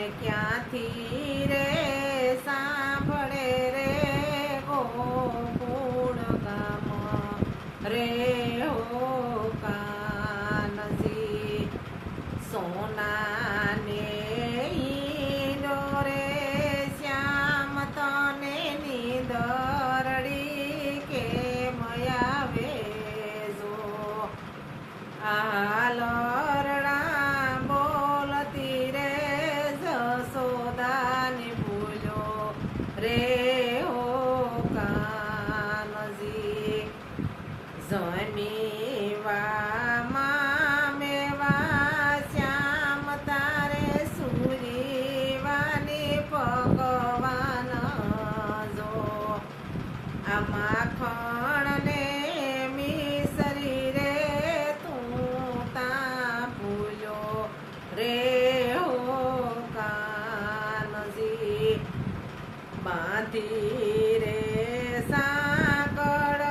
તને ક્યાંથી રે સાંભળે રે ગોકુળ ગામ રે હો કાનજી સોનાને ઈંડો રે શ્યામ તને નીંદરડી કેમ આવે જો આલરડા બોલતી રે જશોદાની ભૂલો રે હો કાનજી જમીવામાં મેવા શ્યામ તારે સુરીવાની ભગવાન જો આ માખણને મિસરી રે તું તા ભૂલ્યો રે હો કાનજી બાંધી રે સાંકળ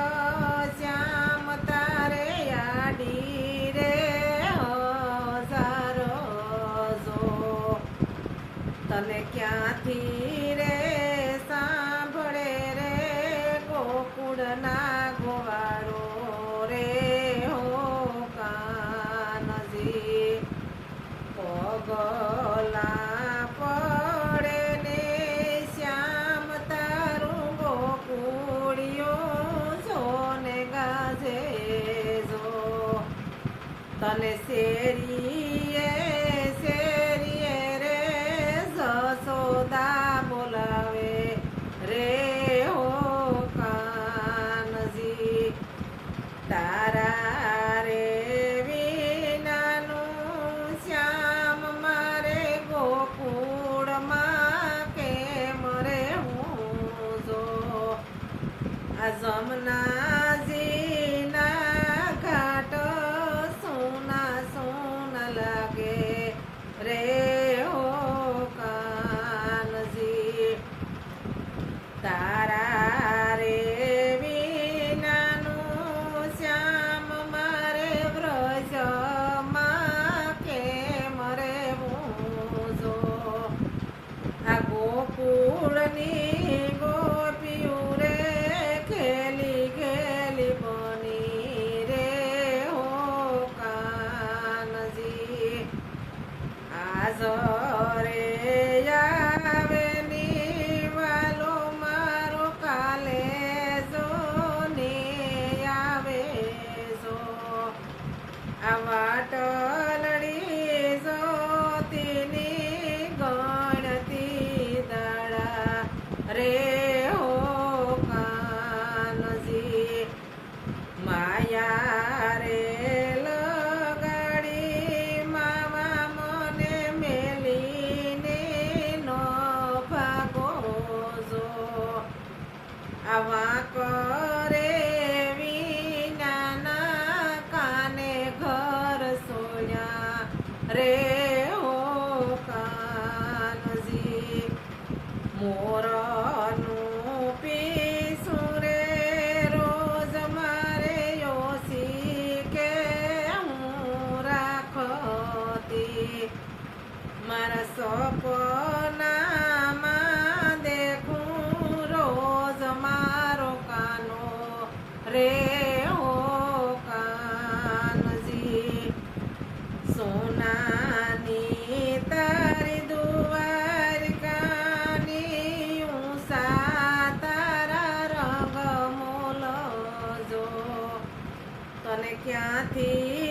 શ્યામ તારે આડી રે હજારો જો તને ક્યાંથી રે સાંભળે રે ગોકુળના ગોવાળો રે હો કાનજી પગલા પડે ને શ્યામ તારું ગોકુળિયો જોને ગાજે જો તને શેરીએ શેરીએ રે જશોદા બોલાવે રે હો કાનજી તારા રે વિનાનું શ્યામ મારે ગોકુળમાં કેમ રે હું જો આ જમનાજીના ઘાટ સોના સોના લાગે રે હો કાનજી તારા રે વિનાનું શ્યામ મારે વ્રજમાં કેમ રે હું જો આ ગોકુળની ગોપીયું રે ખેલી ખેલી બની રે હો કાનજી આજ રે આવે વાલો મારો કાલે જો ને આવે જો આ વાટલડી જોતીની ગણતી દાડા રે હો કાનજી માયા રે લગાડી મામા મને મેલીને નો ભાગો જો આવા કરે વિનાના કાને ઘર સોયા રે હો કાનજી મોરનું પીસું રે રોજ મારે યોસી કે હું રાખતી મારા સપનામાં દેખું રોજ મારો કાનો રે હો કાનજી સોનાની તારી દ્વારકાની ઊંસા તારા રંગ મોલ જો તને ક્યાંથી